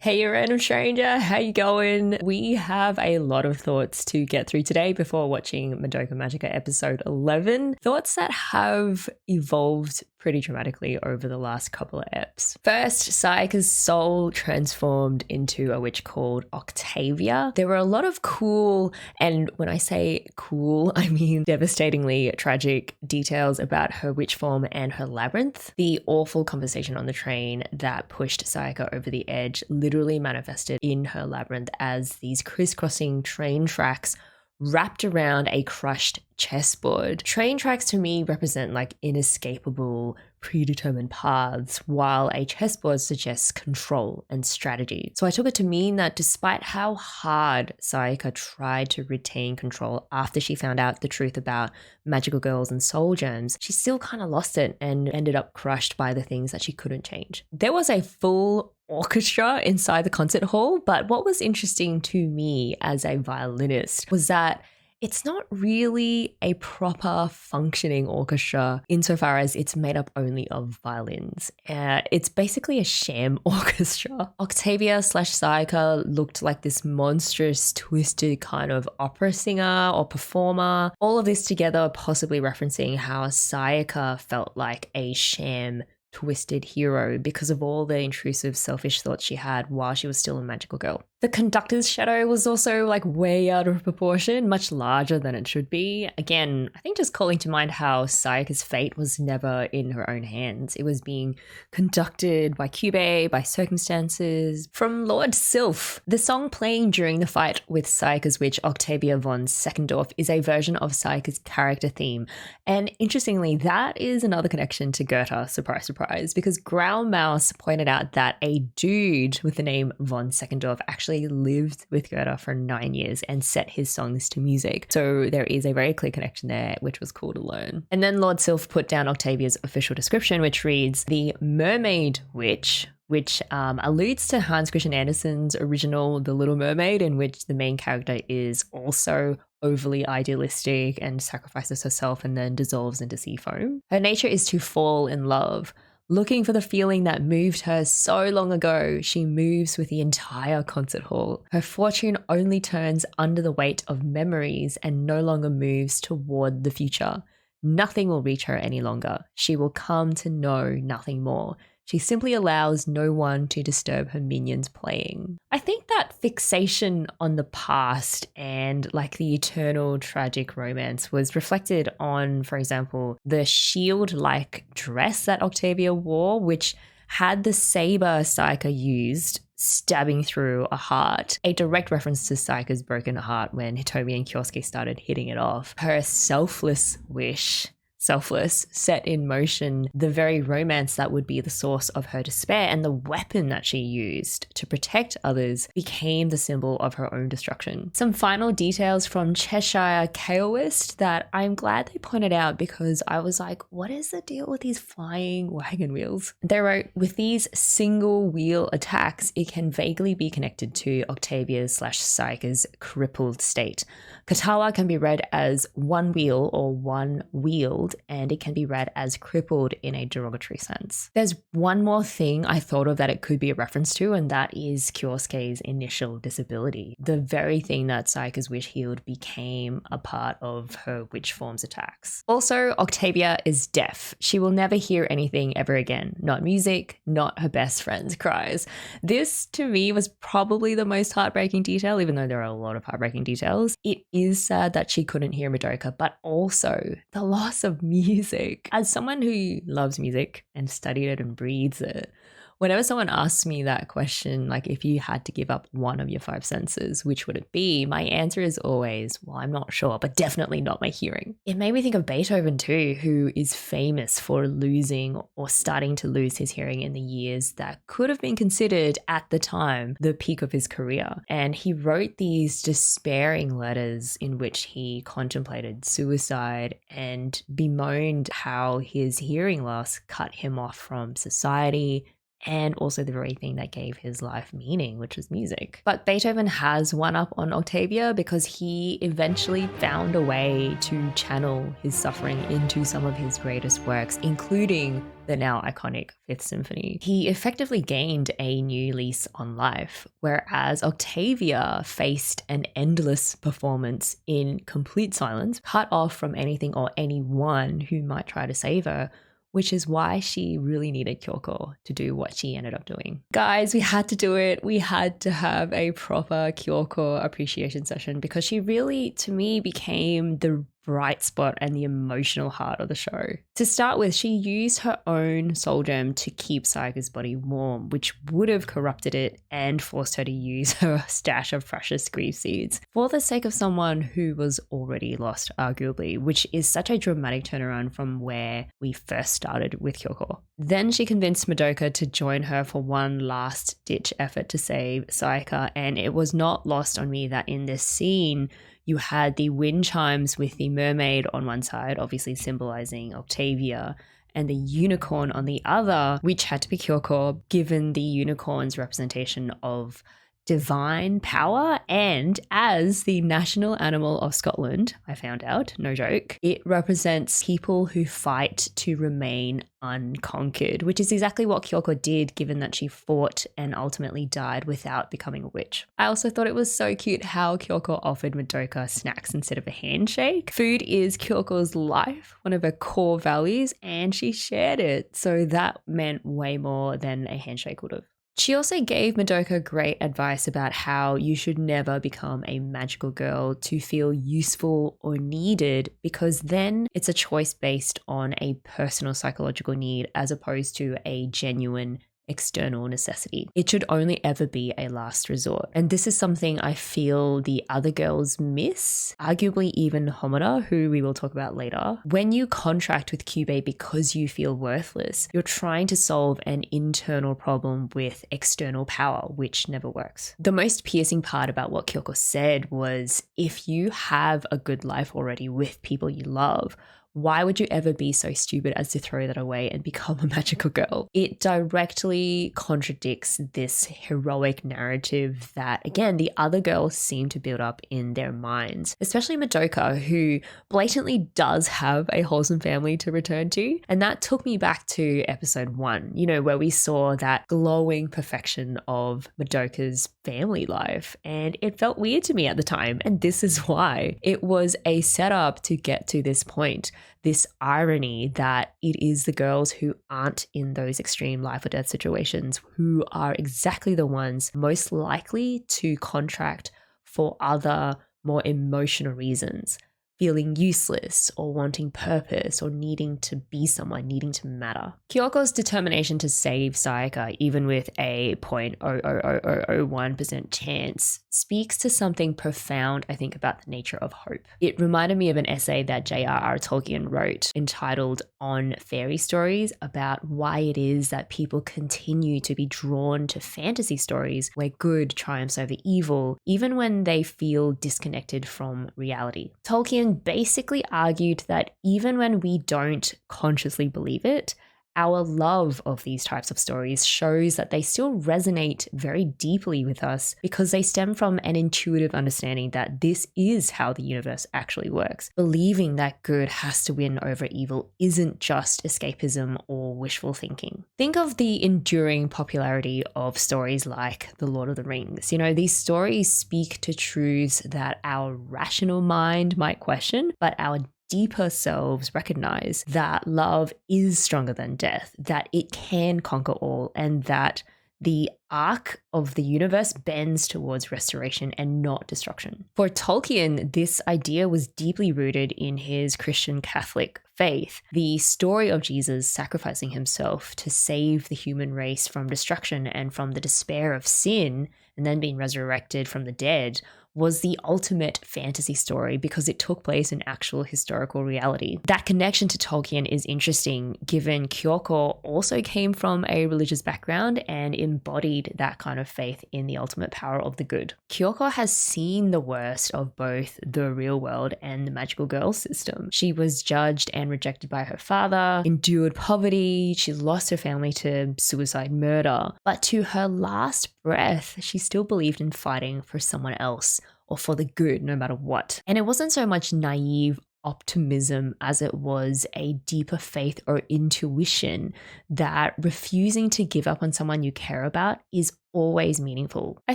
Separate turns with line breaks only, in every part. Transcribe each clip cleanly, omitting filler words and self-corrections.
Hey, you random stranger, how you going? We have a lot of thoughts to get through today before watching Madoka Magica episode 11. Thoughts that have evolved pretty dramatically over the last couple of eps. First, Sayaka's soul transformed into a witch called Octavia. There were a lot of cool, and when I say cool, I mean devastatingly tragic details about her witch form and her labyrinth. The awful conversation on the train that pushed Sayaka over the edge literally manifested in her labyrinth as these crisscrossing train tracks wrapped around a crushed chessboard. Train tracks to me represent like inescapable, predetermined paths, while a chessboard suggests control and strategy. So I took it to mean that despite how hard Sayaka tried to retain control after she found out the truth about magical girls and soul gems, she still kind of lost it and ended up crushed by the things that she couldn't change. There was a full orchestra inside the concert hall, but what was interesting to me as a violinist was that it's not really a proper functioning orchestra insofar as it's made up only of violins. It's basically a sham orchestra. Octavia / Sayaka looked like this monstrous, twisted kind of opera singer or performer. All of this together possibly referencing how Sayaka felt like a sham twisted hero because of all the intrusive, selfish thoughts she had while she was still a magical girl. The conductor's shadow was also like way out of proportion, much larger than it should be. Again, I think just calling to mind how Sayaka's fate was never in her own hands. It was being conducted by Qubey, by circumstances, from Lord Sylph. The song playing during the fight with Sayaka's witch, Octavia von Seckendorf, is a version of Sayaka's character theme. And interestingly, that is another connection to Goethe, surprise, surprise, because Growl Mouse pointed out that a dude with the name von Seckendorf actually lived with Goethe for 9 years and set his songs to music. So there is a very clear connection there, which was cool to learn. And then Lord Sylph put down Octavia's official description, which reads, "The Mermaid Witch," which alludes to Hans Christian Andersen's original The Little Mermaid, in which the main character is also overly idealistic and sacrifices herself and then dissolves into sea foam. Her nature is to fall in love. Looking for the feeling that moved her so long ago, she moves with the entire concert hall. Her fortune only turns under the weight of memories and no longer moves toward the future. Nothing will reach her any longer. She will come to know nothing more. She simply allows no one to disturb her minions playing. I think that fixation on the past and like the eternal tragic romance was reflected on, for example, the shield-like dress that Octavia wore, which had the saber Sayaka used stabbing through a heart, a direct reference to Sayaka's broken heart when Hitomi and Kyosuke started hitting it off. Her selfless wish, set in motion the very romance that would be the source of her despair, and the weapon that she used to protect others became the symbol of her own destruction. Some final details from Cheshire Chaoist that I'm glad they pointed out, because I was like, what is the deal with these flying wagon wheels? They wrote, with these single wheel attacks, it can vaguely be connected to Octavia's / Sayaka's crippled state. Katawa can be read as one wheel or one wheeled, and it can be read as crippled in a derogatory sense. There's one more thing I thought of that it could be a reference to, and that is Kyosuke's initial disability. The very thing that Sayaka's wish healed became a part of her witch form's attacks. Also, Octavia is deaf. She will never hear anything ever again. Not music, not her best friend's cries. This, to me, was probably the most heartbreaking detail, even though there are a lot of heartbreaking details. It is sad that she couldn't hear Madoka, but also the loss of music. As someone who loves music and studied it and breathes it, whenever someone asks me that question, like if you had to give up one of your 5 senses, which would it be? My answer is always, well, I'm not sure, but definitely not my hearing. It made me think of Beethoven too, who is famous for losing or starting to lose his hearing in the years that could have been considered at the time the peak of his career. And he wrote these despairing letters in which he contemplated suicide and bemoaned how his hearing loss cut him off from society, and also the very thing that gave his life meaning, which was music. But Beethoven has one up on Octavia because he eventually found a way to channel his suffering into some of his greatest works, including the now iconic Fifth Symphony. He effectively gained a new lease on life, whereas Octavia faced an endless performance in complete silence, cut off from anything or anyone who might try to save her, which is why she really needed Kyouko to do what she ended up doing. Guys, we had to do it. We had to have a proper Kyouko appreciation session because she really, to me, became the bright spot and the emotional heart of the show. To start with, she used her own soul gem to keep Sayaka's body warm, which would have corrupted it and forced her to use her stash of precious grief seeds for the sake of someone who was already lost, arguably, which is such a dramatic turnaround from where we first started with Kyouko. Then she convinced Madoka to join her for one last ditch effort to save Sayaka, and it was not lost on me that in this scene, you had the wind chimes with the mermaid on one side, obviously symbolizing Octavia, and the unicorn on the other, which had to be Kyouko, given the unicorn's representation of divine power. And as the national animal of Scotland, I found out, no joke, it represents people who fight to remain unconquered, which is exactly what Kyouko did, given that she fought and ultimately died without becoming a witch. I also thought it was so cute how Kyouko offered Madoka snacks instead of a handshake. Food is Kyoko's life, one of her core values, and she shared it. So that meant way more than a handshake would have. She also gave Madoka great advice about how you should never become a magical girl to feel useful or needed, because then it's a choice based on a personal psychological need as opposed to a genuine external necessity. It should only ever be a last resort. And this is something I feel the other girls miss, arguably even Homura, who we will talk about later. When you contract with Qubey because you feel worthless, you're trying to solve an internal problem with external power, which never works. The most piercing part about what Kyouko said was, if you have a good life already with people you love, why would you ever be so stupid as to throw that away and become a magical girl? It directly contradicts this heroic narrative that, again, the other girls seem to build up in their minds, especially Madoka, who blatantly does have a wholesome family to return to. And that took me back to episode 1, where we saw that glowing perfection of Madoka's family life. And it felt weird to me at the time. And this is why. It was a setup to get to this point. This irony that it is the girls who aren't in those extreme life or death situations who are exactly the ones most likely to contract for other more emotional reasons, feeling useless or wanting purpose or needing to be someone, needing to matter. Kyoko's determination to save Sayaka, even with a 0.00001% chance, speaks to something profound, I think, about the nature of hope. It reminded me of an essay that J.R.R. Tolkien wrote entitled On Fairy Stories, about why it is that people continue to be drawn to fantasy stories where good triumphs over evil, even when they feel disconnected from reality. Tolkien basically argued that even when we don't consciously believe it, our love of these types of stories shows that they still resonate very deeply with us because they stem from an intuitive understanding that this is how the universe actually works. Believing that good has to win over evil isn't just escapism or wishful thinking. Think of the enduring popularity of stories like The Lord of the Rings. These stories speak to truths that our rational mind might question, but our deeper selves recognize that love is stronger than death, that it can conquer all, and that the arc of the universe bends towards restoration and not destruction. For Tolkien, this idea was deeply rooted in his Christian Catholic faith. The story of Jesus sacrificing himself to save the human race from destruction and from the despair of sin, and then being resurrected from the dead, was the ultimate fantasy story because it took place in actual historical reality. That connection to Tolkien is interesting given Kyouko also came from a religious background and embodied that kind of faith in the ultimate power of the good. Kyouko has seen the worst of both the real world and the magical girl system. She was judged and rejected by her father, endured poverty, she lost her family to suicide murder, but to her last breath, she still believed in fighting for someone else or for the good no matter what. And it wasn't so much naive optimism as it was a deeper faith or intuition that refusing to give up on someone you care about is always meaningful. I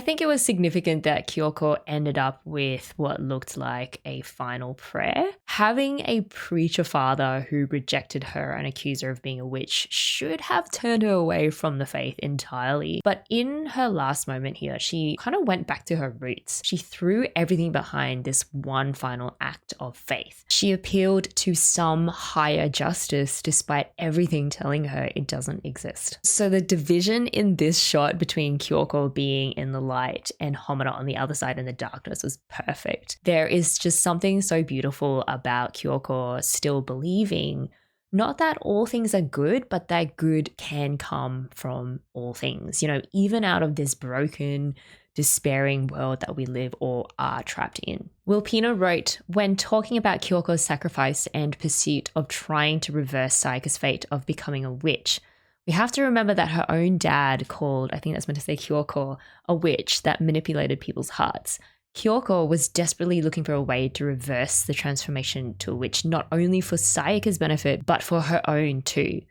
think it was significant that Kyouko ended up with what looked like a final prayer. Having a preacher father who rejected her and accused her of being a witch should have turned her away from the faith entirely. But in her last moment here, she kind of went back to her roots. She threw everything behind this one final act of faith. She appealed to some higher justice despite everything telling her it doesn't exist. So the division in this shot between Kyouko being in the light and Homura on the other side in the darkness was perfect. There is just something so beautiful about Kyouko still believing not that all things are good, but that good can come from all things. You know, even out of this broken, despairing world that we live or are trapped in. Wilpina wrote, when talking about Kyoko's sacrifice and pursuit of trying to reverse Sayaka's fate of becoming a witch, we have to remember that her own dad called, I think that's meant to say Kyouko, a witch that manipulated people's hearts. Kyouko was desperately looking for a way to reverse the transformation to a witch, not only for Sayaka's benefit, but for her own too.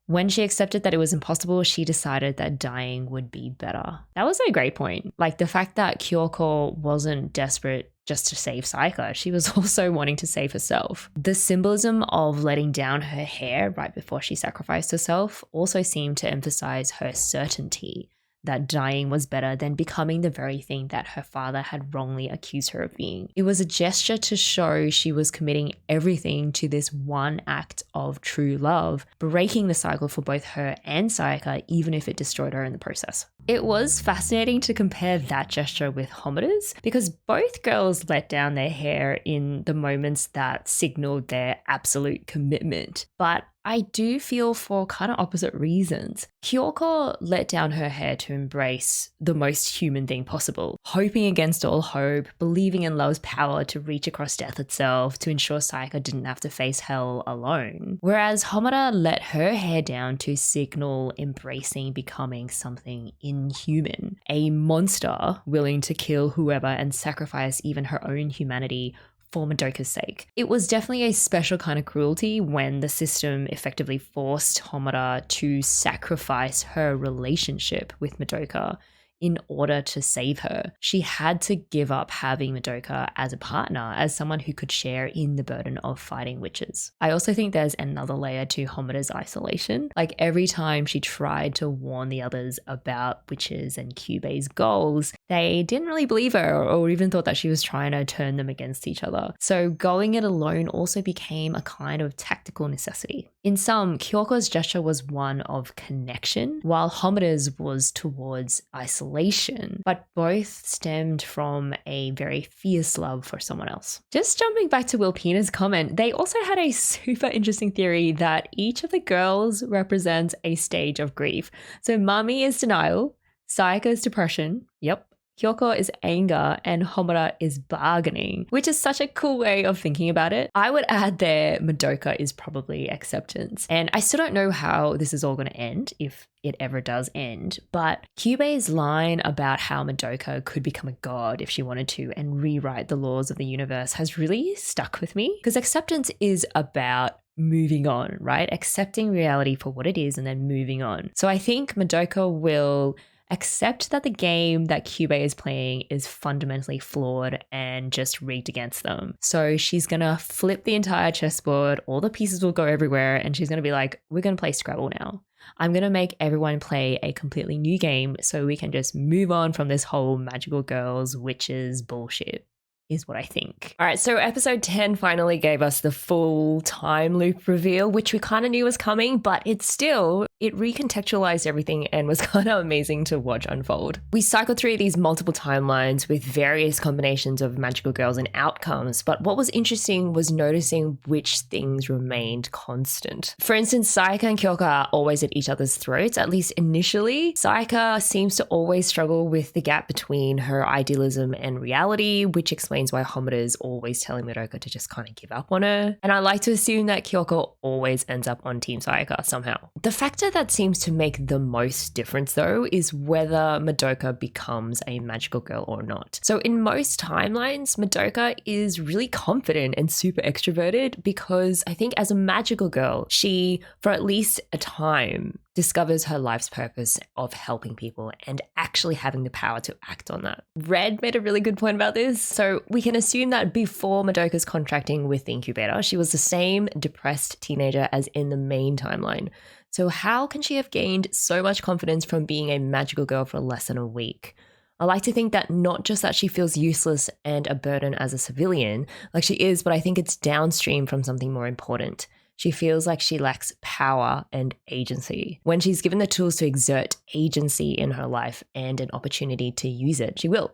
When she accepted that it was impossible, she decided that dying would be better. That was a great point. Like the fact that Kyouko wasn't desperate just to save Sayaka, she was also wanting to save herself. The symbolism of letting down her hair right before she sacrificed herself also seemed to emphasize her certainty that dying was better than becoming the very thing that her father had wrongly accused her of being. It was a gesture to show she was committing everything to this one act of true love, breaking the cycle for both her and Sayaka, even if it destroyed her in the process. It was fascinating to compare that gesture with Homura's because both girls let down their hair in the moments that signaled their absolute commitment. But I do feel for kind of opposite reasons. Kyouko let down her hair to embrace the most human thing possible, hoping against all hope, believing in love's power to reach across death itself to ensure Sayaka didn't have to face hell alone. Whereas Homura let her hair down to signal embracing becoming something inhuman, a monster willing to kill whoever and sacrifice even her own humanity for Madoka's sake. It was definitely a special kind of cruelty when the system effectively forced Homura to sacrifice her relationship with Madoka in order to save her. She had to give up having Madoka as a partner, as someone who could share in the burden of fighting witches. I also think there's another layer to Homura's isolation. Like every time she tried to warn the others about witches and Qubey's goals, they didn't really believe her or even thought that she was trying to turn them against each other. So going it alone also became a kind of tactical necessity. In sum, Kyoko's gesture was one of connection, while Homura's was towards isolation, but both stemmed from a very fierce love for someone else. Just jumping back to Wilpina's comment, they also had a super interesting theory that each of the girls represents a stage of grief. So Mami is denial, Sayaka is depression, yep, Kyouko is anger, and Homura is bargaining, which is such a cool way of thinking about it. I would add there Madoka is probably acceptance. And I still don't know how this is all going to end, if it ever does end, but Qubey's line about how Madoka could become a god if she wanted to and rewrite the laws of the universe has really stuck with me, because acceptance is about moving on, right? Accepting reality for what it is and then moving on. So I think Madoka will accept that the game that Qubey is playing is fundamentally flawed and just rigged against them. So she's gonna flip the entire chessboard, all the pieces will go everywhere, and she's gonna be like, we're gonna play Scrabble now. I'm gonna make everyone play a completely new game so we can just move on from this whole magical girls, witches bullshit. Is what I think. All right, so episode 10 finally gave us the full time loop reveal, which we kind of knew was coming, but it still it recontextualized everything and was kind of amazing to watch unfold. We cycled through these multiple timelines with various combinations of magical girls and outcomes, but what was interesting was noticing which things remained constant. For instance, Sayaka and Kyouko are always at each other's throats, at least initially. Sayaka seems to always struggle with the gap between her idealism and reality, which explains why Homura is always telling Madoka to just kind of give up on her. And I like to assume that Kyouko always ends up on Team Sayaka somehow. The factor that seems to make the most difference though is whether Madoka becomes a magical girl or not. So in most timelines, Madoka is really confident and super extroverted because I think as a magical girl, she, for at least a time, discovers her life's purpose of helping people and actually having the power to act on that. Red made a really good point about this. So we can assume that before Madoka's contracting with the incubator, she was the same depressed teenager as in the main timeline. So how can she have gained so much confidence from being a magical girl for less than a week? I like to think that not just that she feels useless and a burden as a civilian, like she is, but I think it's downstream from something more important. She feels like she lacks power and agency. When she's given the tools to exert agency in her life and an opportunity to use it, she will.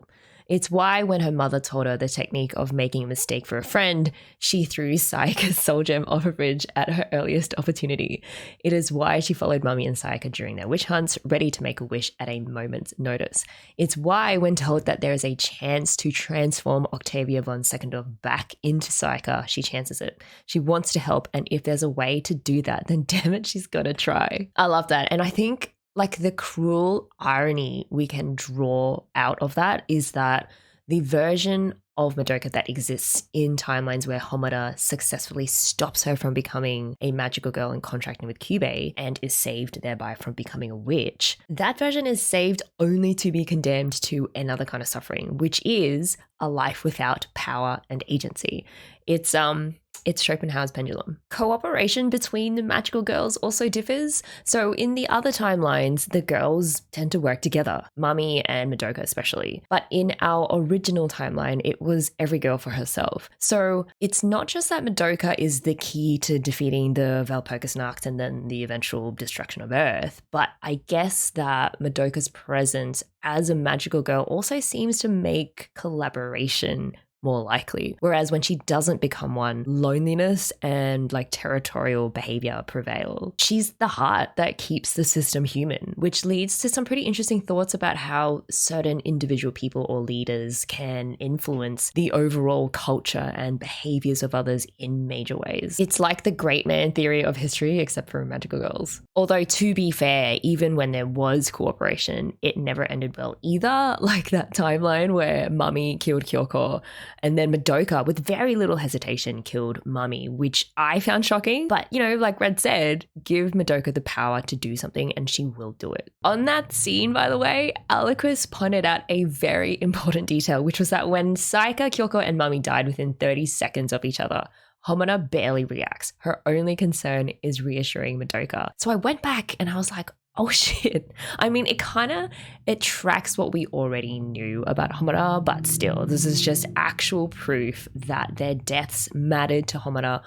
It's why when her mother told her the technique of making a mistake for a friend, she threw Sayaka's soul gem off a bridge at her earliest opportunity. It is why she followed Mummy and Sayaka during their witch hunts, ready to make a wish at a moment's notice. It's why when told that there is a chance to transform Octavia von Sekundorf back into Sayaka, she chances it. She wants to help, and if there's a way to do that, then damn it, she's gonna try. I love that, and I think like the cruel irony we can draw out of that is that the version of Madoka that exists in timelines where Homura successfully stops her from becoming a magical girl and contracting with Qubey and is saved thereby from becoming a witch, that version is saved only to be condemned to another kind of suffering, which is a life without power and agency. It's Schopenhauer's pendulum. Cooperation between the magical girls also differs. So in the other timelines, the girls tend to work together, Mummy and Madoka especially. But in our original timeline, it was every girl for herself. So it's not just that Madoka is the key to defeating the Valpurgis Nacht and then the eventual destruction of Earth, but I guess that Madoka's presence as a magical girl also seems to make collaboration more likely. Whereas when she doesn't become one, loneliness and like territorial behavior prevail. She's the heart that keeps the system human, which leads to some pretty interesting thoughts about how certain individual people or leaders can influence the overall culture and behaviors of others in major ways. It's like the great man theory of history, except for magical girls. Although to be fair, even when there was cooperation, it never ended well either. Like that timeline where Mummy killed Kyouko, and then Madoka, with very little hesitation, killed Mummy, which I found shocking. But, you know, like Red said, give Madoka the power to do something and she will do it. On that scene, by the way, Aliquis pointed out a very important detail, which was that when Sayaka, Kyouko, and Mummy died within 30 seconds of each other, Homura barely reacts. Her only concern is reassuring Madoka. So I went back and I was like, oh shit. I mean, it tracks what we already knew about Homura, but still, this is just actual proof that their deaths mattered to Homura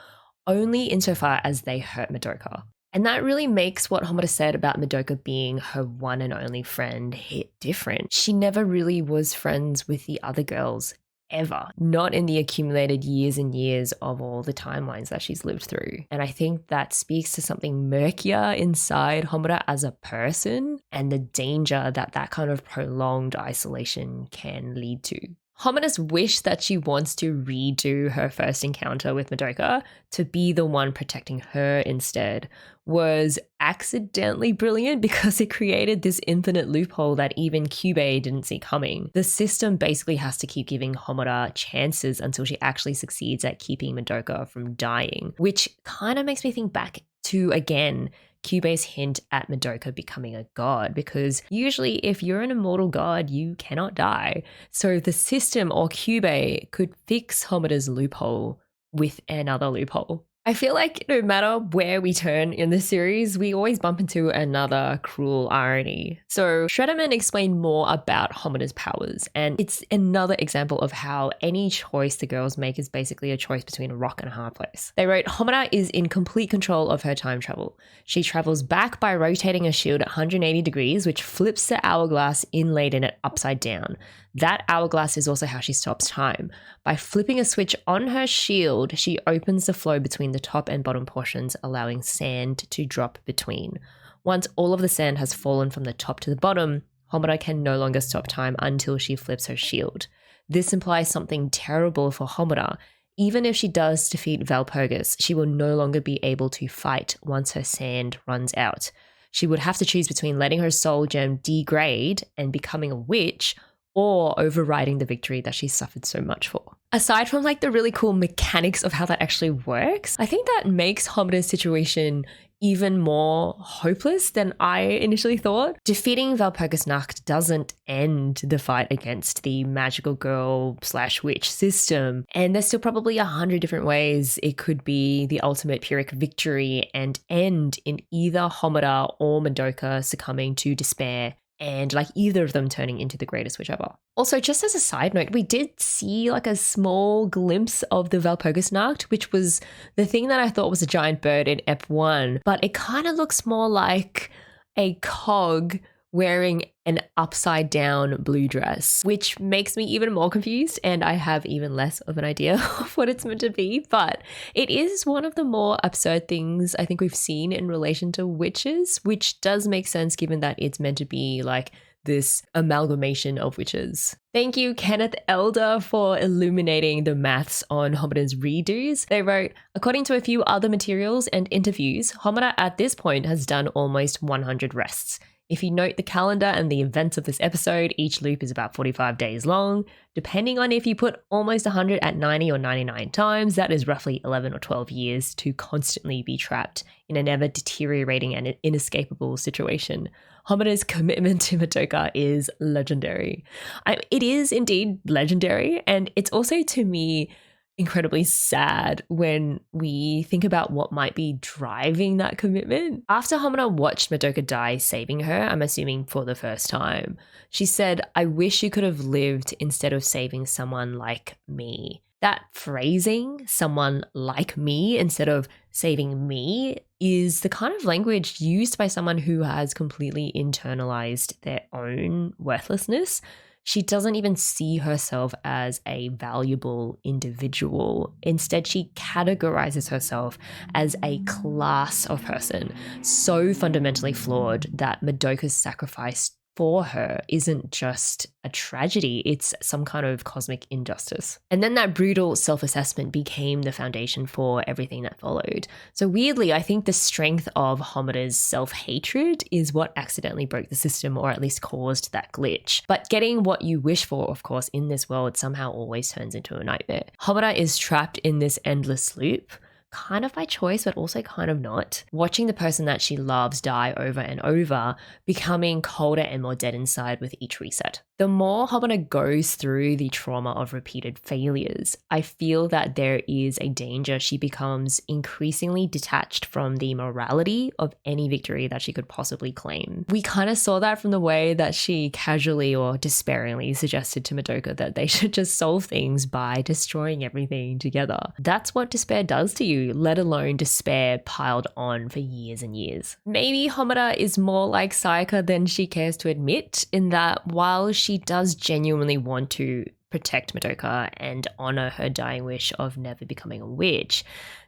only insofar as they hurt Madoka. And that really makes what Homura said about Madoka being her one and only friend hit different. She never really was friends with the other girls, ever. Not in the accumulated years and years of all the timelines that she's lived through. And I think that speaks to something murkier inside Homura as a person and the danger that that kind of prolonged isolation can lead to. Homura's wish that she wants to redo her first encounter with Madoka to be the one protecting her instead was accidentally brilliant because it created this infinite loophole that even Qubey didn't see coming. The system basically has to keep giving Homura chances until she actually succeeds at keeping Madoka from dying, which kind of makes me think back to, again, Qubey's hint at Madoka becoming a god, because usually if you're an immortal god, you cannot die. So the system or Qubey could fix Homura's loophole with another loophole. I feel like no matter where we turn in the series, we always bump into another cruel irony. So Shredderman explained more about Homura's powers, and it's another example of how any choice the girls make is basically a choice between a rock and a hard place. They wrote, Homura is in complete control of her time travel. She travels back by rotating a shield at 180 degrees, which flips the hourglass inlaid in it upside down. That hourglass is also how she stops time. By flipping a switch on her shield, she opens the flow between the top and bottom portions, allowing sand to drop between. Once all of the sand has fallen from the top to the bottom, Homura can no longer stop time until she flips her shield. This implies something terrible for Homura. Even if she does defeat Valpurgis, she will no longer be able to fight once her sand runs out. She would have to choose between letting her soul gem degrade and becoming a witch, or overriding the victory that she suffered so much for. Aside from like the really cool mechanics of how that actually works, I think that makes Homura's situation even more hopeless than I initially thought. Defeating Valpurgis Nacht doesn't end the fight against the magical girl / witch system, and there's still probably 100 different ways it could be the ultimate Pyrrhic victory and end in either Homura or Madoka succumbing to despair, and like either of them turning into the greatest witch ever. Also, just as a side note, we did see like a small glimpse of the Valpurgis Nacht, which was the thing that I thought was a giant bird in Ep 1, but it kind of looks more like a cog wearing an upside down blue dress, which makes me even more confused, and I have even less of an idea of what it's meant to be. But it is one of the more absurd things I think we've seen in relation to witches, which does make sense given that it's meant to be like this amalgamation of witches. Thank you, Kenneth Elder, for illuminating the maths on Homura's redos. They wrote, according to a few other materials and interviews, Homura at this point has done almost 100 rests. If you note the calendar and the events of this episode, each loop is about 45 days long. Depending on if you put almost 100 at 90 or 99 times, that is roughly 11 or 12 years to constantly be trapped in a never deteriorating and inescapable situation. Homura's commitment to Madoka is legendary. It is indeed legendary, and it's also, to me, incredibly sad when we think about what might be driving that commitment. After Homura watched Madoka die saving her, I'm assuming for the first time, she said, I wish you could have lived instead of saving someone like me. That phrasing, someone like me instead of saving me, is the kind of language used by someone who has completely internalized their own worthlessness. She doesn't even see herself as a valuable individual. Instead, she categorizes herself as a class of person, so fundamentally flawed that Madoka's sacrifice for her isn't just a tragedy, it's some kind of cosmic injustice. And then that brutal self-assessment became the foundation for everything that followed. So weirdly, I think the strength of Homura's self-hatred is what accidentally broke the system, or at least caused that glitch. But getting what you wish for, of course, in this world somehow always turns into a nightmare. Homura is trapped in this endless loop, kind of by choice, but also kind of not. Watching the person that she loves die over and over, becoming colder and more dead inside with each reset. The more Homura goes through the trauma of repeated failures, I feel that there is a danger she becomes increasingly detached from the morality of any victory that she could possibly claim. We kind of saw that from the way that she casually or despairingly suggested to Madoka that they should just solve things by destroying everything together. That's what despair does to you, let alone despair piled on for years and years. Maybe Homura is more like Sayaka than she cares to admit, in that while she does genuinely want to protect Madoka and honor her dying wish of never becoming a witch,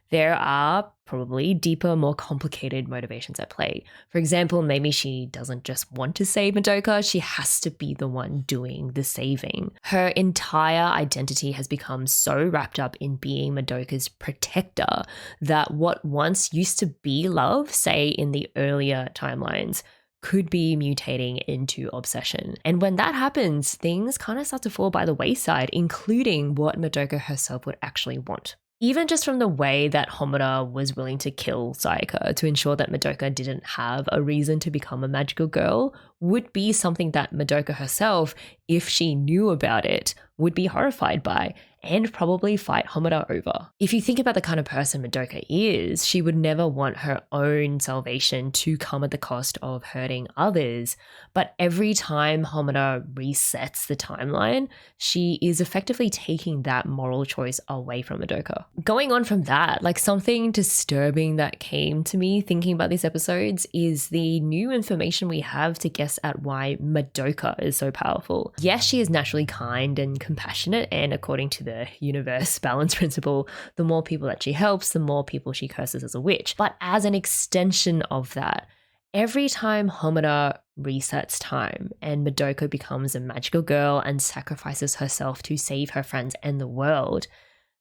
there are probably deeper, more complicated motivations at play. For example, maybe she doesn't just want to save Madoka, she has to be the one doing the saving. Her entire identity has become so wrapped up in being Madoka's protector that what once used to be love, say in the earlier timelines, could be mutating into obsession. And when that happens, things kind of start to fall by the wayside, including what Madoka herself would actually want. Even just from the way that Homura was willing to kill Sayaka to ensure that Madoka didn't have a reason to become a magical girl would be something that Madoka herself, if she knew about it, would be horrified by and probably fight Homura over. If you think about the kind of person Madoka is, she would never want her own salvation to come at the cost of hurting others. But every time Homura resets the timeline, she is effectively taking that moral choice away from Madoka. Going on from that, like something disturbing that came to me thinking about these episodes is the new information we have to guess at why Madoka is so powerful. Yes, she is naturally kind and compassionate, and according to the universe balance principle, the more people that she helps, the more people she curses as a witch. But as an extension of that, every time Homura resets time and Madoka becomes a magical girl and sacrifices herself to save her friends and the world,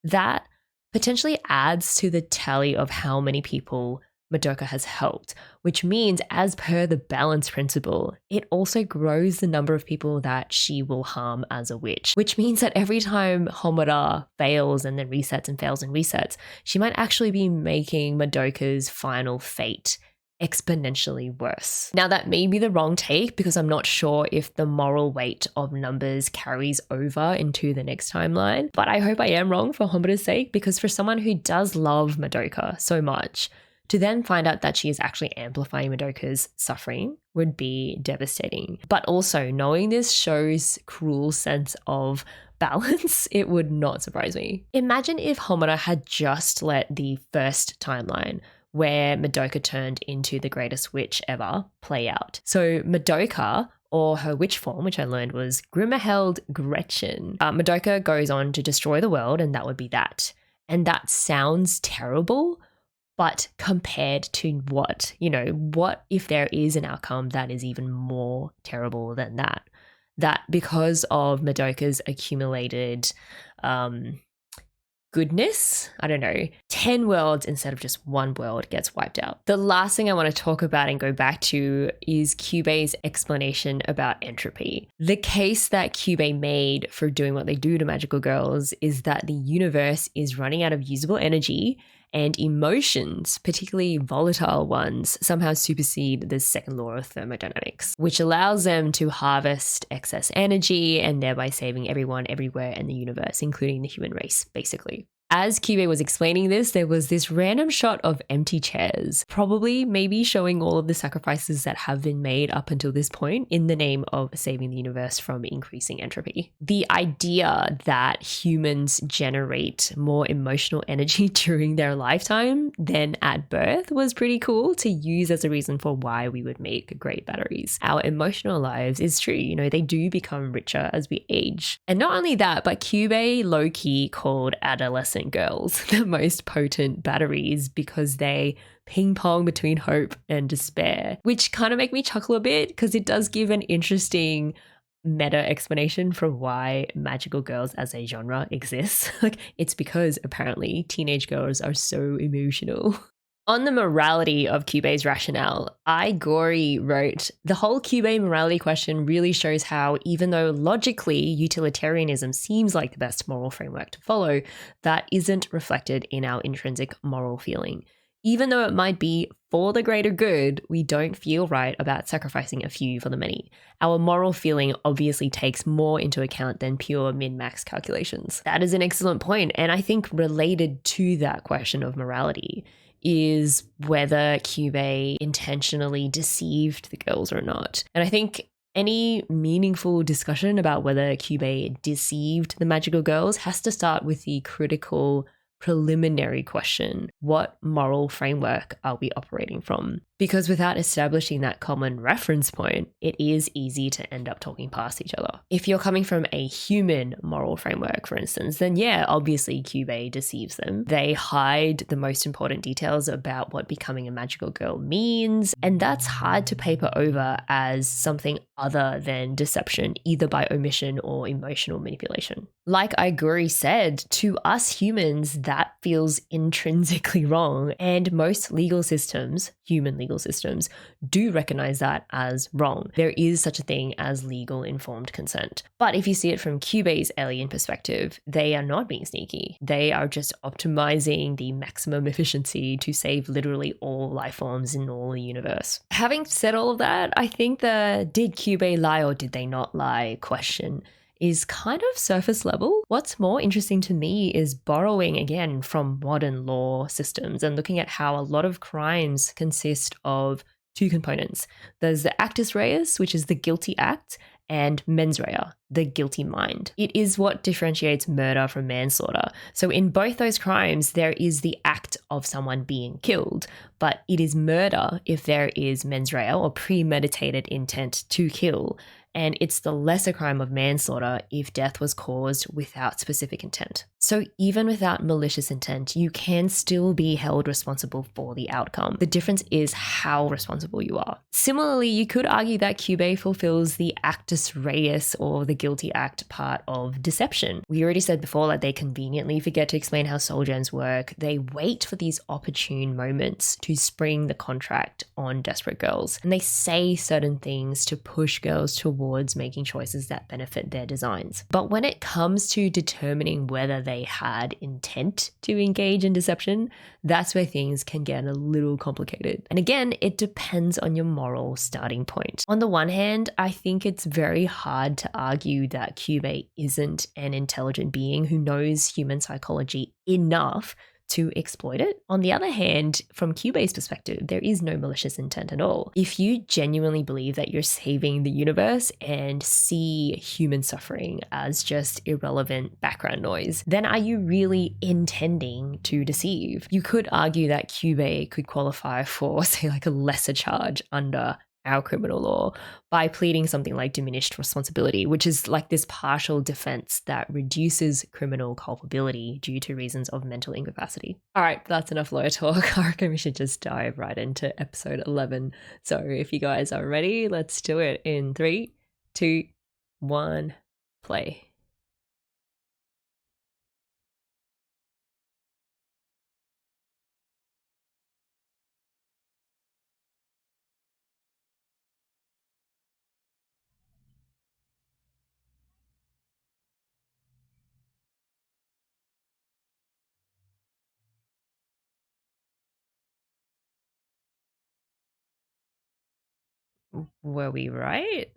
that potentially adds to the tally of how many people Madoka has helped, which means, as per the balance principle, it also grows the number of people that she will harm as a witch, which means that every time Homura fails and then resets and fails and resets, she might actually be making Madoka's final fate exponentially worse. Now, that may be the wrong take because I'm not sure if the moral weight of numbers carries over into the next timeline, but I hope I am wrong for Homura's sake, because for someone who does love Madoka so much, to then find out that she is actually amplifying Madoka's suffering would be devastating. But also, knowing this shows cruel sense of balance, it would not surprise me. Imagine if Homura had just let the first timeline, where Madoka turned into the greatest witch ever, play out. So Madoka, or her witch form, which I learned was Grimmerheld Gretchen. Madoka goes on to destroy the world, and that would be that. And that sounds terrible, but compared to what? You know, what if there is an outcome that is even more terrible than that? That because of Madoka's accumulated goodness, I don't know, 10 worlds instead of just one world gets wiped out. The last thing I want to talk about and go back to is Qubey's explanation about entropy. The case that Qubey made for doing what they do to magical girls is that the universe is running out of usable energy, and emotions, particularly volatile ones, somehow supersede the second law of thermodynamics, which allows them to harvest excess energy and thereby saving everyone everywhere in the universe, including the human race, basically. As Qubey was explaining this, there was this random shot of empty chairs, probably maybe showing all of the sacrifices that have been made up until this point in the name of saving the universe from increasing entropy. The idea that humans generate more emotional energy during their lifetime than at birth was pretty cool to use as a reason for why we would make great batteries. Our emotional lives is true, you know, they do become richer as we age. And not only that, but Qubey low-key called adolescent girls the most potent batteries because they ping pong between hope and despair, which kind of make me chuckle a bit because it does give an interesting meta explanation for why magical girls as a genre exists. Like, it's because apparently teenage girls are so emotional. On the morality of Qubey's rationale, Gori wrote, the whole Qubey morality question really shows how, even though logically utilitarianism seems like the best moral framework to follow, that isn't reflected in our intrinsic moral feeling. Even though it might be for the greater good, we don't feel right about sacrificing a few for the many. Our moral feeling obviously takes more into account than pure min-max calculations. That is an excellent point, and I think related to that question of morality is whether Qubey intentionally deceived the girls or not. And I think any meaningful discussion about whether Qubey deceived the magical girls has to start with the critical preliminary question: what moral framework are we operating from? Because without establishing that common reference point, it is easy to end up talking past each other. If you're coming from a human moral framework, for instance, then yeah, obviously Qubey deceives them. They hide the most important details about what becoming a magical girl means, and that's hard to paper over as something other than deception, either by omission or emotional manipulation. Like Iguri said, to us humans, that feels intrinsically wrong, and most legal systems, human legal systems, do recognize that as wrong. There is such a thing as legal informed consent. But if you see it from Qubey's alien perspective, they are not being sneaky. They are just optimizing the maximum efficiency to save literally all life forms in all the universe. Having said all of that, I think the did Qubey lie or did they not lie question is kind of surface level. What's more interesting to me is borrowing again from modern law systems and looking at how a lot of crimes consist of two components. There's the actus reus, which is the guilty act, and mens rea, the guilty mind. It is what differentiates murder from manslaughter. So in both those crimes, there is the act of someone being killed, but it is murder if there is mens rea or premeditated intent to kill. And it's the lesser crime of manslaughter if death was caused without specific intent. So even without malicious intent, you can still be held responsible for the outcome. The difference is how responsible you are. Similarly, you could argue that Qubey fulfills the actus reus or the guilty act part of deception. We already said before that they conveniently forget to explain how soul gems work. They wait for these opportune moments to spring the contract on desperate girls. And they say certain things to push girls towards making choices that benefit their designs. But when it comes to determining whether they had intent to engage in deception, that's where things can get a little complicated. And again, it depends on your moral starting point. On the one hand, I think it's very hard to argue that Qubey isn't an intelligent being who knows human psychology enough to exploit it. On the other hand, from Qubey's perspective, there is no malicious intent at all. If you genuinely believe that you're saving the universe and see human suffering as just irrelevant background noise, then are you really intending to deceive? You could argue that Qubey could qualify for, say, like a lesser charge under our criminal law by pleading something like diminished responsibility, which is like this partial defense that reduces criminal culpability due to reasons of mental incapacity. All right, that's enough lawyer talk. I reckon we should just dive right into episode 11. So if you guys are ready, let's do it in 3, 2, 1, play. Were we right?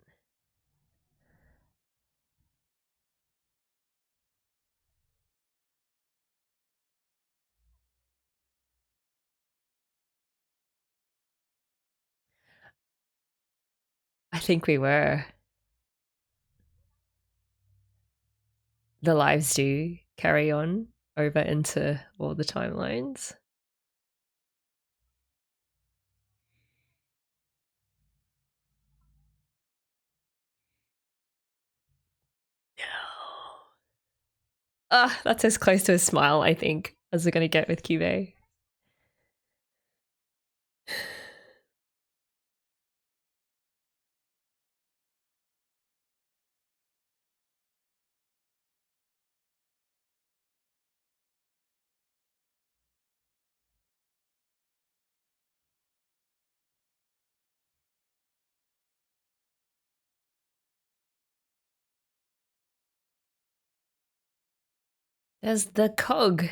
I think we were. The lives do carry on over into all the timelines. That's as close to a smile, I think, as we're going to get with Qubey. There's the cog.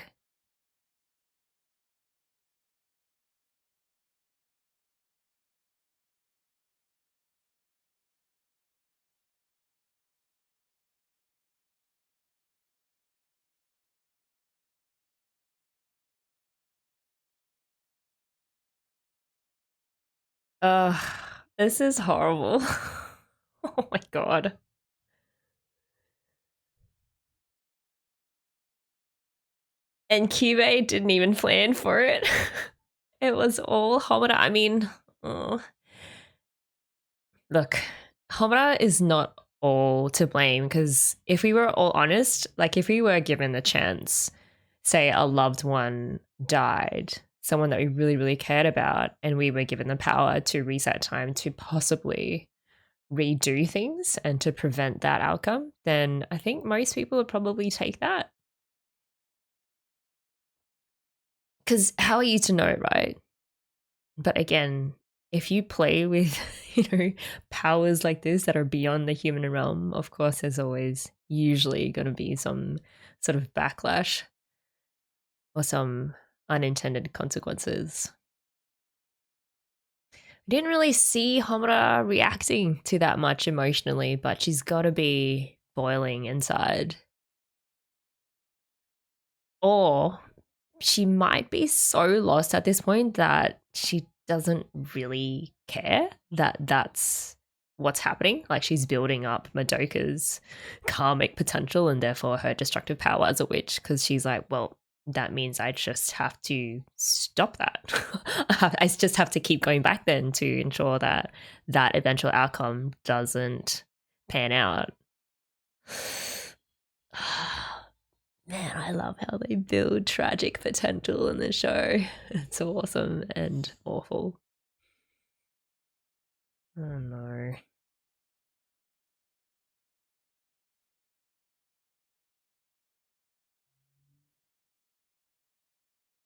Ugh, this is horrible. Oh my god. And Qubey didn't even plan for it. It was all Homura. I mean, look, Homura is not all to blame because if we were all honest, like if we were given the chance, say a loved one died, someone that we really, really cared about, and we were given the power to reset time to possibly redo things and to prevent that outcome, then I think most people would probably take that. Because how are you to know, right? But again, if you play with, powers like this that are beyond the human realm, of course, there's always usually going to be some sort of backlash or some unintended consequences. I didn't really see Homura reacting to that much emotionally, but she's got to be boiling inside. Or she might be so lost at this point that she doesn't really care that that's what's happening. Like she's building up Madoka's karmic potential and therefore her destructive power as a witch because she's like, well, that means I just have to stop that. I just have to keep going back then to ensure that that eventual outcome doesn't pan out. Man, I love how they build tragic potential in the show. It's awesome and awful. Oh no.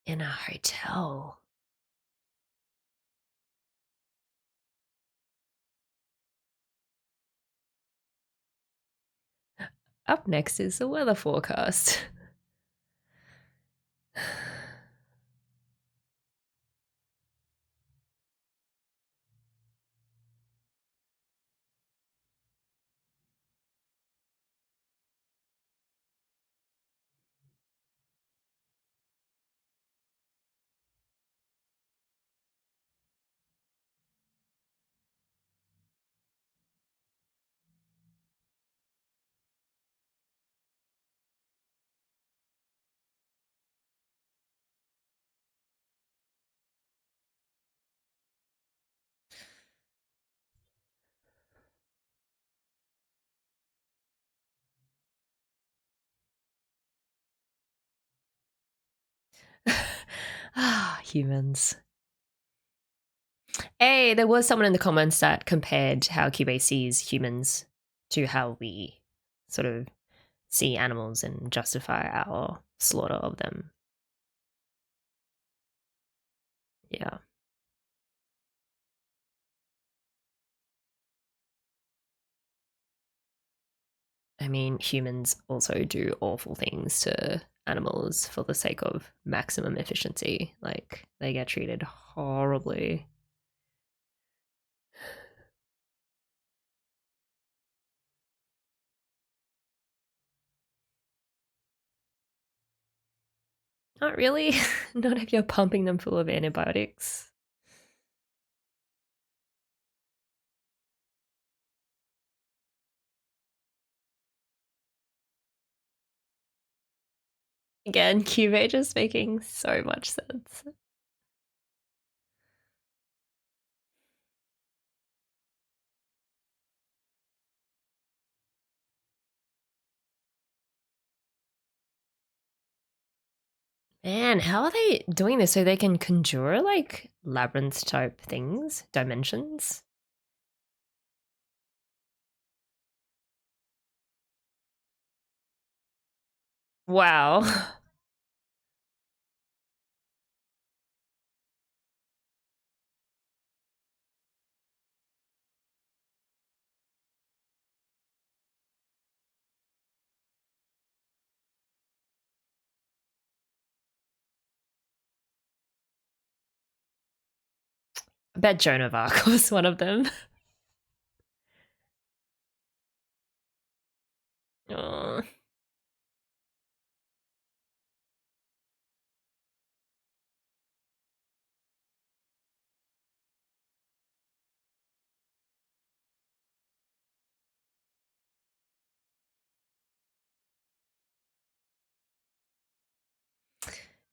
In a hotel. Up next is the weather forecast. Humans. Hey, there was someone in the comments that compared how Qubey sees humans to how we sort of see animals and justify our slaughter of them. Yeah. I mean, humans also do awful things to animals for the sake of maximum efficiency. Like, they get treated horribly. Not really. Not if you're pumping them full of antibiotics. Again, Qubey just making so much sense. Man, how are they doing this so they can conjure like labyrinth type things, dimensions? Wow. I bet Joan of Arc was one of them. Aw.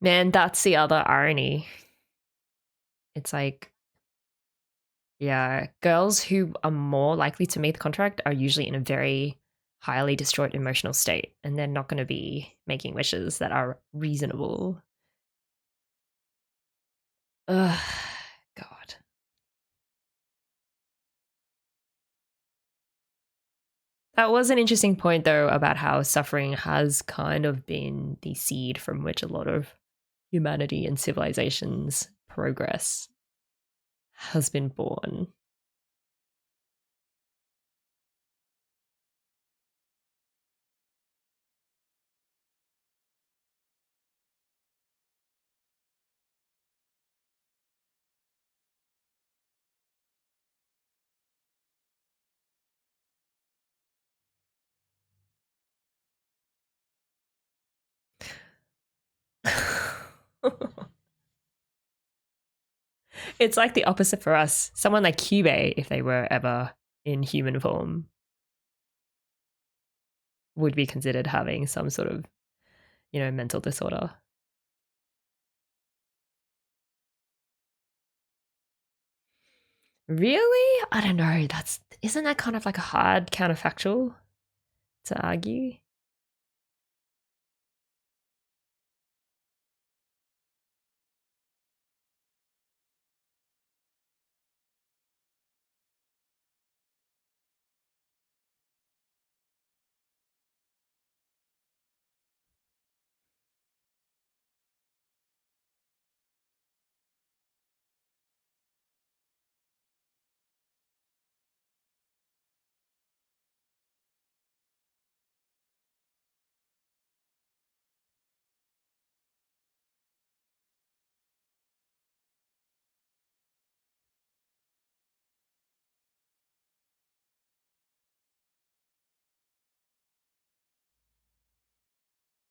Man, that's the other irony. It's like, yeah, girls who are more likely to meet the contract are usually in a very highly distraught emotional state, and they're not going to be making wishes that are reasonable. Ugh, God. That was an interesting point, though, about how suffering has kind of been the seed from which a lot of humanity and civilization's progress has been born. It's like the opposite for us. Someone like Qubey, if they were ever in human form, would be considered having some sort of, mental disorder. Really? I don't know. Isn't that kind of like a hard counterfactual to argue?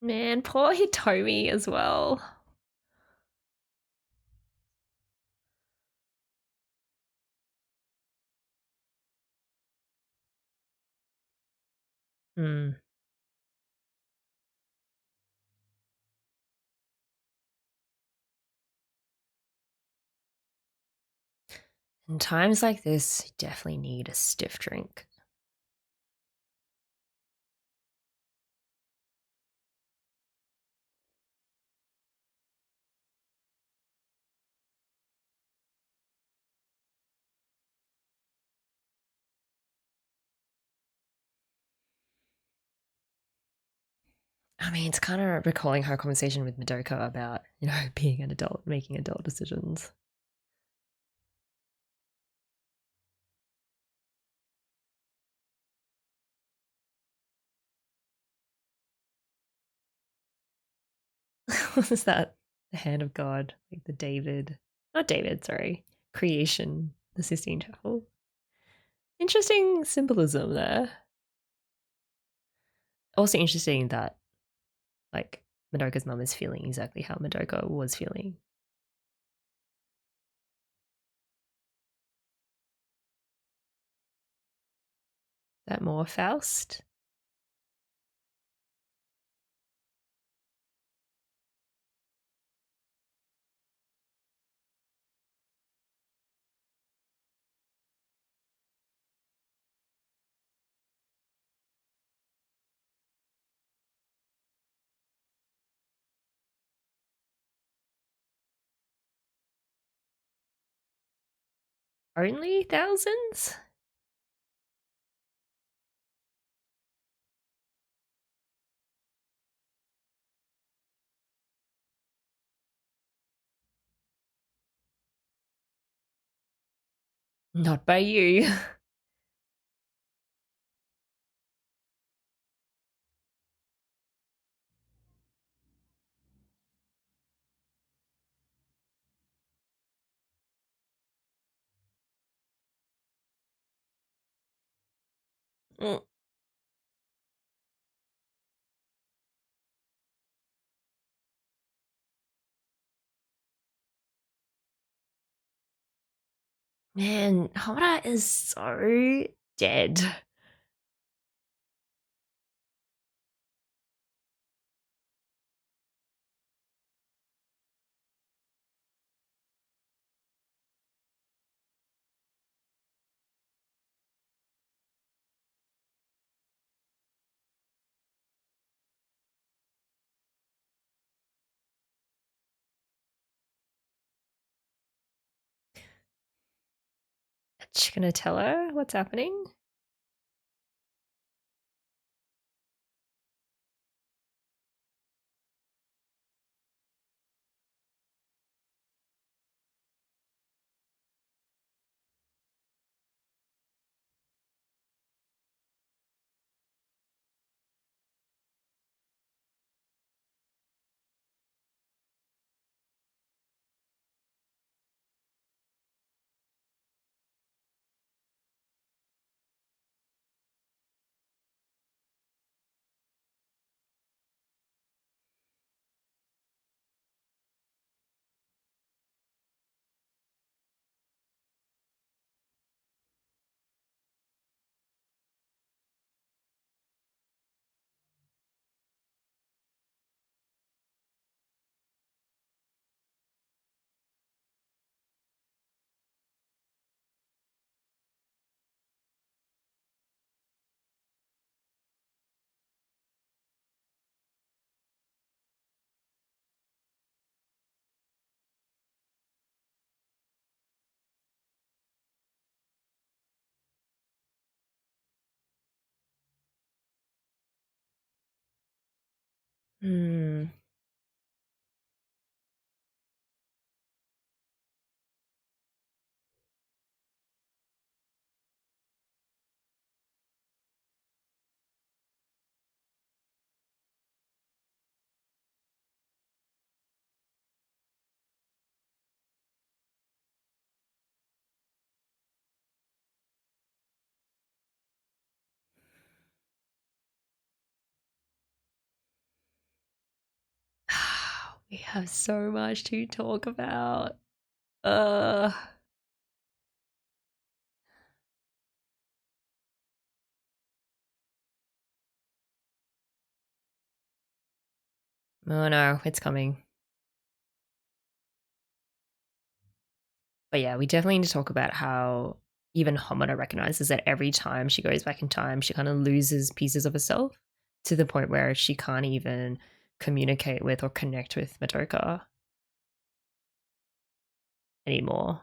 Man, poor Hitomi as well. Hmm. In times like this, you definitely need a stiff drink. I mean, it's kind of recalling her conversation with Madoka about, being an adult, making adult decisions. What is that? The hand of God, like the David, not David, sorry, creation, the Sistine Chapel. Interesting symbolism there. Also interesting that, like, Madoka's mum is feeling exactly how Madoka was feeling. That more Faust? Only thousands? Not by you. Mm. Man, Homura is so dead. She gonna tell her what's happening? Hmm. We have so much to talk about. Uh, oh no, it's coming. But yeah, we definitely need to talk about how even Homura recognizes that every time she goes back in time, she kind of loses pieces of herself to the point where she can't even communicate with or connect with Madoka anymore.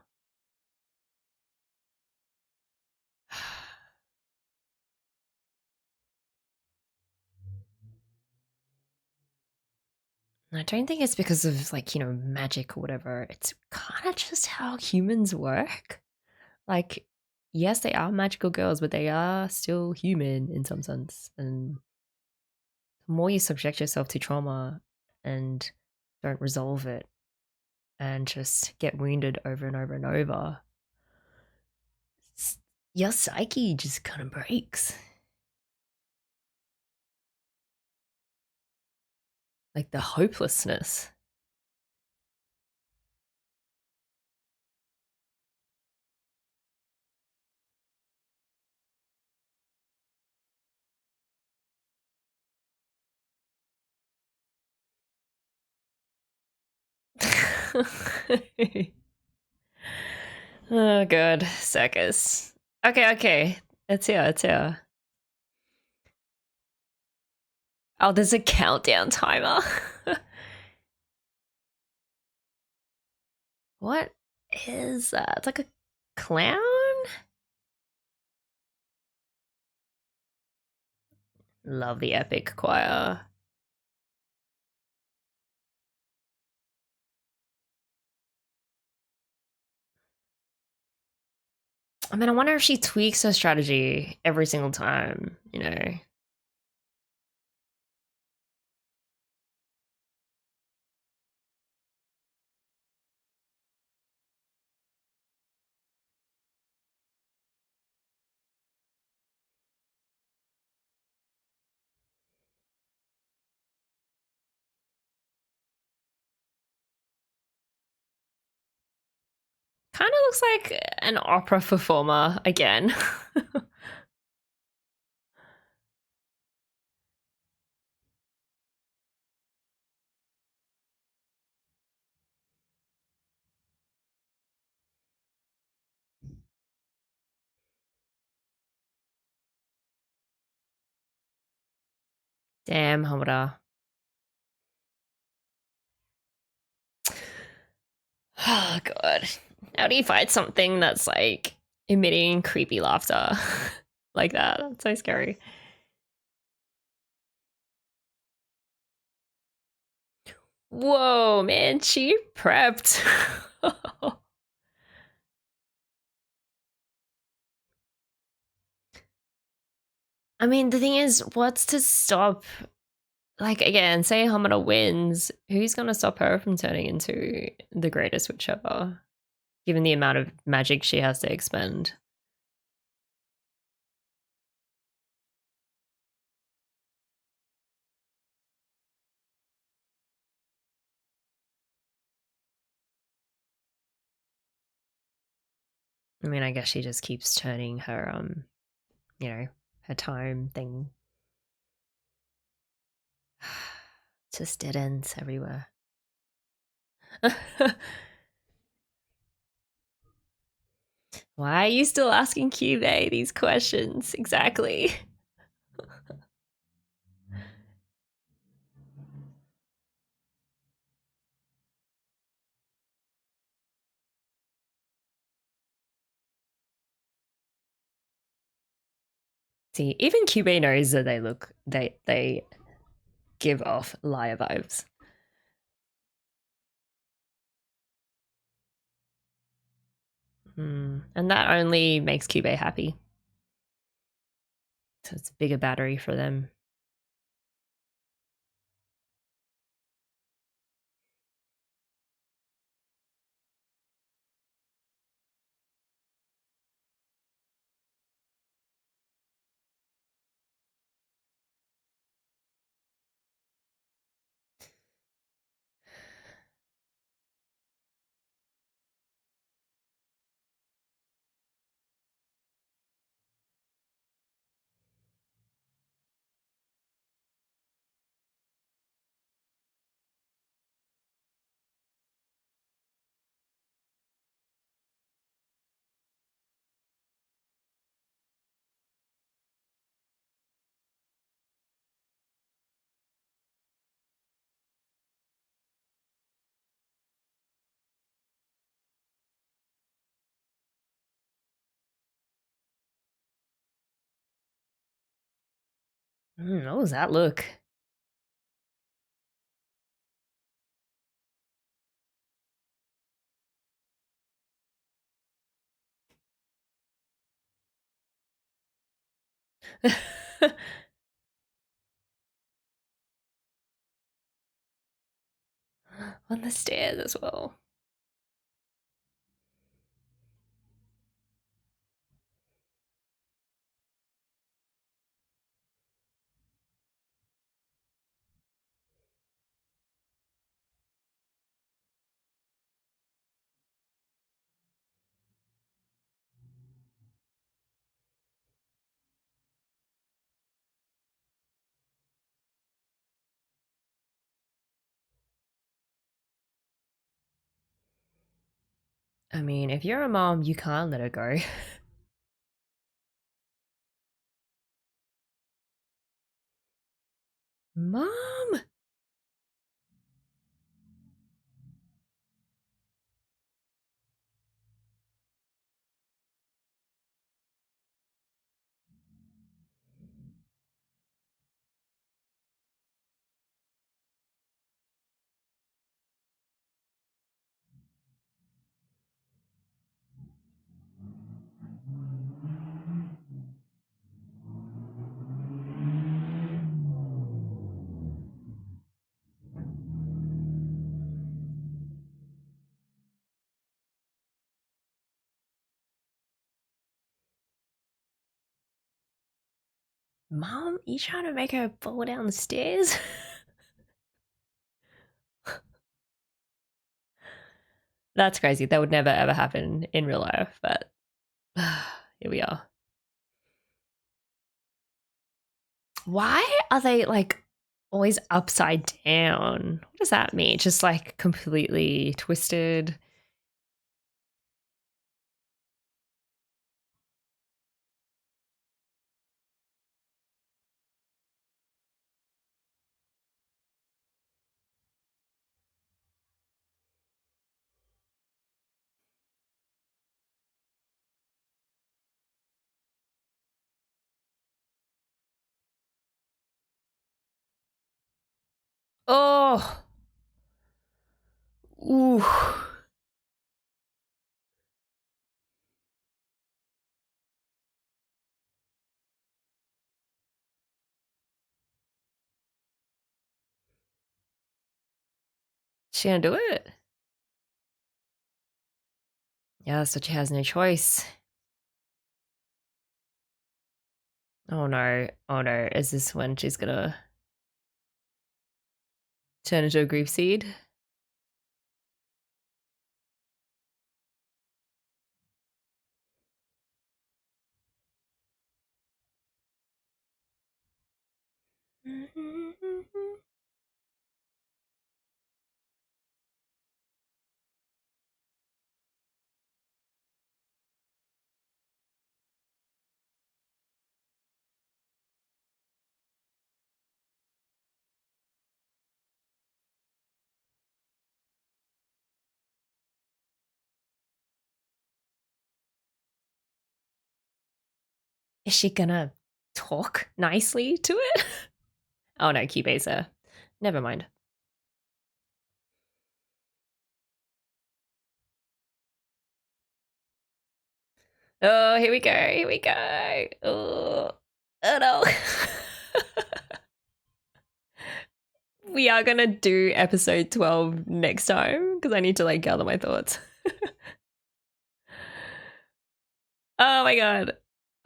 I don't think it's because of like, magic or whatever. It's kind of just how humans work. Like, yes, they are magical girls, but they are still human in some sense. And the more you subject yourself to trauma and don't resolve it and just get wounded over and over and over, your psyche just kind of breaks. Like the hopelessness. Oh, God. Circus. Okay, okay. It's here, it's here. Oh, there's a countdown timer. What is that? It's like a clown? Love the epic choir. I mean, I wonder if she tweaks her strategy every single time, you know? Kind of looks like an opera performer again. Damn, Homura. Oh, God. How do you fight something that's like emitting creepy laughter like that? That's so scary. Whoa, man, she prepped. I mean, the thing is, what's to stop? Like, again, say Hamada wins, who's going to stop her from turning into the greatest witch ever, given the amount of magic she has to expend? I mean, I guess she just keeps turning her, her time thing. Just dead ends everywhere. Why are you still asking Qubey these questions? Exactly. See, even Qubey knows that they look, they give off liar vibes. And that only makes Qubey happy. So it's a bigger battery for them. What was that look? On the stairs as well. I mean, if you're a mom, you can't let her go. Mom! Mom, you trying to make her fall down the stairs? That's crazy. That would never ever happen in real life, but here we are. Why are they like always upside down? What does that mean? Just like completely twisted? Oh, ooh. She gonna do it? Yeah, so she has no choice. Oh no. Oh no. Is this when she's gonna turn into a grief seed? Is she gonna talk nicely to it? Oh no, Qubey's there. Never mind. Oh, here we go. Here we go. Oh no. We are going to do episode 12 next time because I need to like gather my thoughts. Oh my god.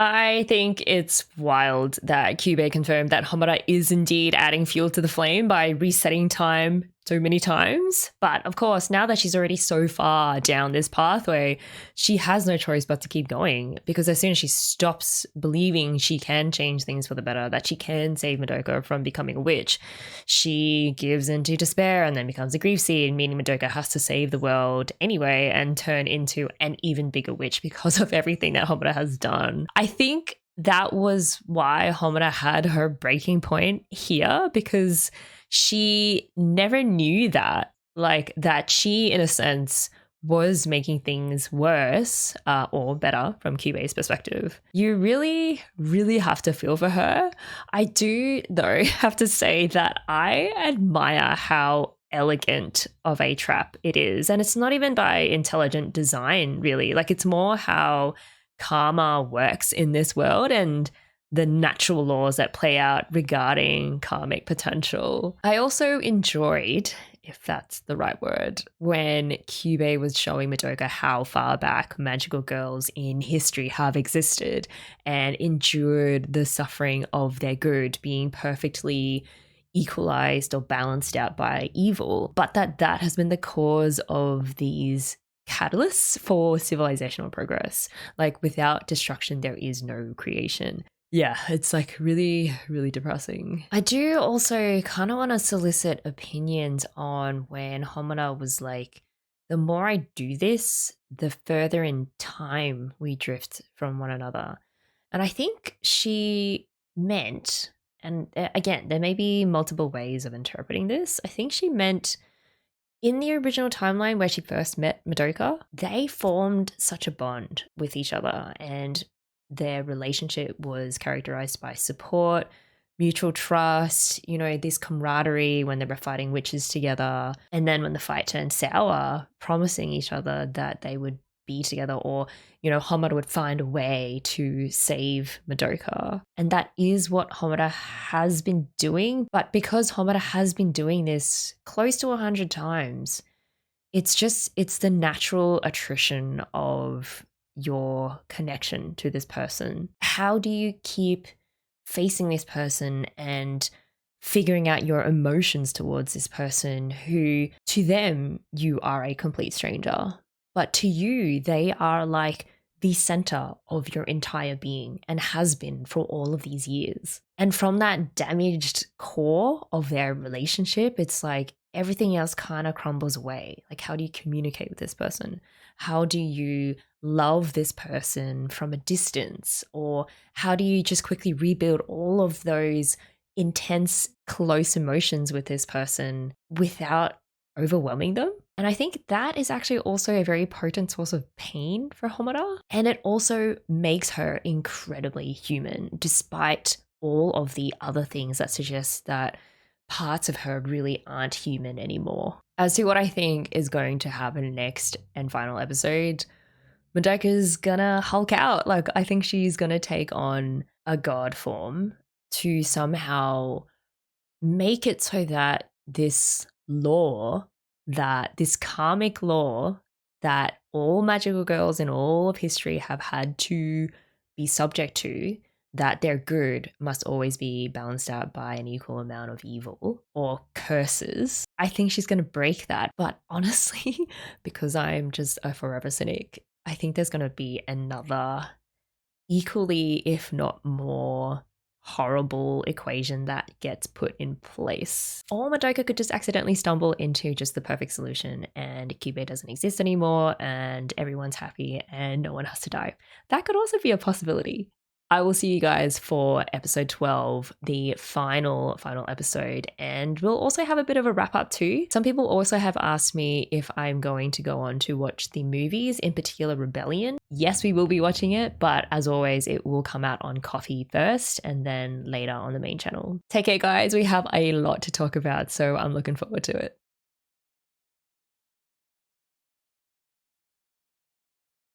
I think it's wild that Qubey confirmed that Homura is indeed adding fuel to the flame by resetting time so many times. But of course, now that she's already so far down this pathway, she has no choice but to keep going, because as soon as she stops believing she can change things for the better, that she can save Madoka from becoming a witch, she gives into despair and then becomes a grief seed, meaning Madoka has to save the world anyway and turn into an even bigger witch because of everything that Homura has done. I think that was why Homura had her breaking point here, because she never knew that, like that she, in a sense, was making things worse or better from Qubei's perspective. You really, really have to feel for her. I do, though, have to say that I admire how elegant of a trap it is. And it's not even by intelligent design, really. Like, it's more how karma works in this world and the natural laws that play out regarding karmic potential. I also enjoyed, if that's the right word, when Qubey was showing Madoka how far back magical girls in history have existed and endured the suffering of their good being perfectly equalized or balanced out by evil, but that has been the cause of these catalysts for civilizational progress. Like, without destruction, there is no creation. Yeah, it's like really, really depressing. I do also kind of want to solicit opinions on when Homura was like, the more I do this, the further in time we drift from one another. And I think she meant, and again, there may be multiple ways of interpreting this. I think she meant in the original timeline where she first met Madoka, they formed such a bond with each other, and their relationship was characterized by support, mutual trust, this camaraderie when they were fighting witches together. And then when the fight turned sour, promising each other that they would be together, or, Homura would find a way to save Madoka. And that is what Homura has been doing. But because Homura has been doing this close to 100 times, it's the natural attrition of your connection to this person. How do you keep facing this person and figuring out your emotions towards this person who, to them, you are a complete stranger, but to you, they are like the center of your entire being and has been for all of these years. And from that damaged core of their relationship, it's like everything else kind of crumbles away. Like, how do you communicate with this person? How do you love this person from a distance? Or how do you just quickly rebuild all of those intense, close emotions with this person without overwhelming them? And I think that is actually also a very potent source of pain for Homura. And it also makes her incredibly human, despite all of the other things that suggest that parts of her really aren't human anymore. As to what I think is going to happen next and final episode, Madoka's gonna Hulk out. Like, I think she's gonna take on a god form to somehow make it so that this karmic law that all magical girls in all of history have had to be subject to, that their good must always be balanced out by an equal amount of evil or curses. I think she's going to break that. But honestly, because I'm just a forever cynic, I think there's going to be another equally, if not more, horrible equation that gets put in place. Or Madoka could just accidentally stumble into just the perfect solution and Qubey doesn't exist anymore and everyone's happy and no one has to die. That could also be a possibility. I will see you guys for episode 12, the final episode. And we'll also have a bit of a wrap up too. Some people also have asked me if I'm going to go on to watch the movies, in particular Rebellion. Yes, we will be watching it, but as always, it will come out on Coffee first and then later on the main channel. Take care, guys. We have a lot to talk about, so I'm looking forward to it.